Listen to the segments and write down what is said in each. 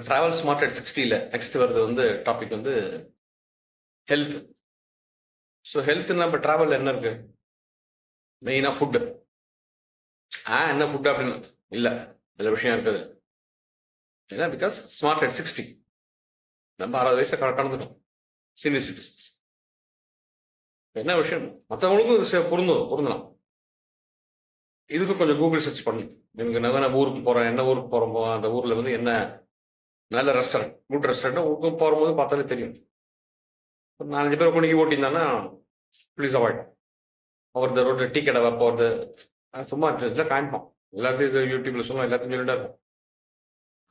Travel smart at 60ல next வருது வந்து topic வந்து ஹெல்த். ஸோ ஹெல்த் நம்ம டிராவல் என்ன இருக்கு? மெயினாக ஃபுட்டு. என்ன ஃபுட்டு அப்படின்னு இல்லை, இதில் விஷயம் இருக்குது. ஏன்னா பிகாஸ் ஸ்மார்ட் அட் 60 நம்ம 60 வயசை கடந்துட்டோம், சீனியர் சிட்டிசன்ஸ். என்ன விஷயம் மற்றவங்களுக்கும் இது பொருந்தலாம். இதுக்கும் கொஞ்சம் கூகுள் சர்ச் பண்ணி எனக்கு நான் ஊருக்கு போகிறேன், என்ன ஊருக்கு போகிறோமோ அந்த ஊரில் வந்து என்ன நல்ல ரெஸ்டாரண்ட், குட் ரெஸ்டாரண்ட் ஊருக்கு போகும்போது பார்த்தாலே தெரியும். ஒரு 4-5 பேர் உட்காந்து ஓட்டியிருந்தாங்கன்னா ப்ளீஸ் அவாய்ட். அவரது ரோட்டில் டீ கடை போகிறது சும்மா இல்லை காமிப்போம். எல்லாத்தையும் யூடியூப்ல சொல்லுவோம், எல்லாத்தையும் சொல்லிட்டா இருக்கும்.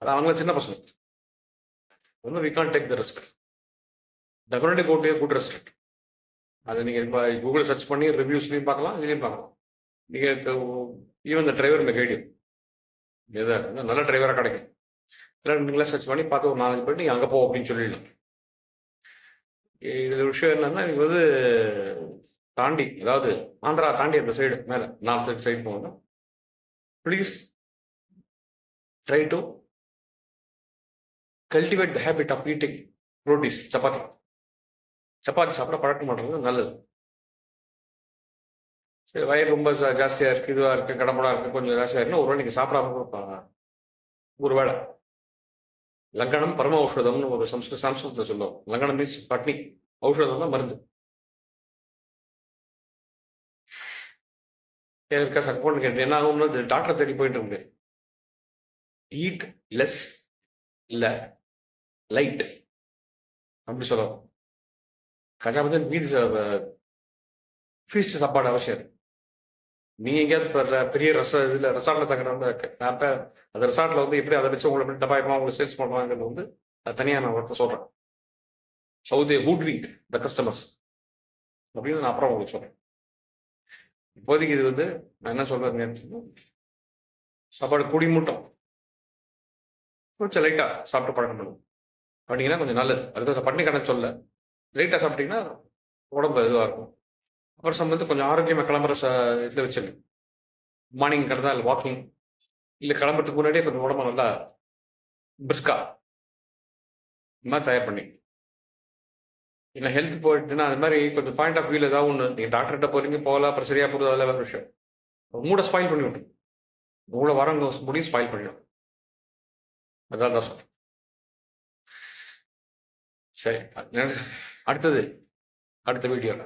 அது அவங்க சின்ன பசங்க. ஒன்றும் we can take the risk. Definitely go to good restaurant. அது நீங்கள் இப்போ கூகுள் சர்ச் பண்ணி ரிவ்யூஸ்லையும் பார்க்கலாம், இதுலேயும் பார்க்கலாம். நீங்கள் ஈவன் இந்த டிரைவர் இந்த கைடு எதாவது நல்ல டிரைவராக கிடைக்கும். இல்லை நீங்களே சர்ச் பண்ணி பார்த்து ஒரு 4-5 பேர் நீங்கள் அங்கே போ அப்படின்னு சொல்லிடலாம். இதில் விஷயம் என்னன்னா, நீங்கள் வந்து தாண்டி அதாவது ஆந்திரா தாண்டி அந்த சைடு மேலே நார்த் சைடு போங்க, please try to cultivate the habit of eating rotis, சப்பாத்தி சாப்பிட பழக்கம் பண்ணுறது நல்லது. சரி, வயிறு ரொம்ப ஜாஸ்தியாக இருக்குது, இதுவாக இருக்குது, கடம்படாக இருக்குது, கொஞ்சம் ஜாஸ்தியாக இருக்குன்னா ஒரு வேளை நீங்கள் சாப்பிடாம ஒரு வேளை லங்கனம் பரம ஔஷதம்னு ஒரு சம்ஸ்கிருதத்தை சொல்லுவோம். லங்கனம் மீன்ஸ் பட்னி, ஔஷதம் தான் மருந்து. பிகாஸ் அக்கௌண்ட் கேட்டு என்ன ஆகும்னு டாக்டர் தேடி போயிட்டு இருக்கு. ஈட் லெஸ் இல்லை லைட் அப்படி சொல்லலாம். கஜாமதி மீதி ஃபீஸ்ட் சாப்பாடு அவசியம். நீங்க எங்கேயாவது பெரிய ரெசார்ட்ல தங்குற அந்த ரெசார்ட்ல வந்து எப்படி அதை வச்சு உங்களை எப்படி டபாயமா உங்களுக்கு சேல்ஸ் பண்ணுவாங்கிறது வந்து அது தனியாக நான் ஒருத்தர் சொல்றேன். ஹவு தே ஹூட்விங்க் த கஸ்டமர்ஸ் அப்படின்னு நான் அப்புறம் உங்களுக்கு சொல்றேன். இப்போதைக்கு இது வந்து நான் என்ன சொல்றேங்க, சாப்பாடு குடி மூட்டம் கொஞ்சம் லைட்டா சாப்பிட்டு பழக்கம் பண்ணும் பண்ணிங்கன்னா கொஞ்சம் நல்லது. அதுக்கு பண்ணி கணக்கு சொல்ல லைட்டா சாப்பிட்டீங்கன்னா உடம்பு இதுவாக இருக்கும். அப்புறம் சம்பந்து கொஞ்சம் ஆரோக்கியமாக கிளம்புற இதில் வச்சுருங்க. மார்னிங் கிடந்தா இல்லை வாக்கிங் இல்லை கிளம்புறதுக்கு முன்னாடியே கொஞ்சம் உடம்பு நல்லா பிரிஸ்கா இந்த மாதிரி தயார் பண்ணி இல்லை ஹெல்த் போயிட்டுன்னா அது மாதிரி கொஞ்சம் பாயிண்ட் ஆஃப் வியூவில் ஏதாவது ஒன்று நீங்கள் டாக்டர்கிட்ட போகிறீங்க போகலாம், அப்புறம் சரியாக போகிறது அதெல்லாம் வேறு விஷயம். மூடை ஸ்பாயில் பண்ணி விட்டுரும், மூளை வரவங்க முடியும் ஸ்பாயில் பண்ணிடும். அதான் தான் சொல்கிறேன். சரி, அடுத்த வீடியோவில்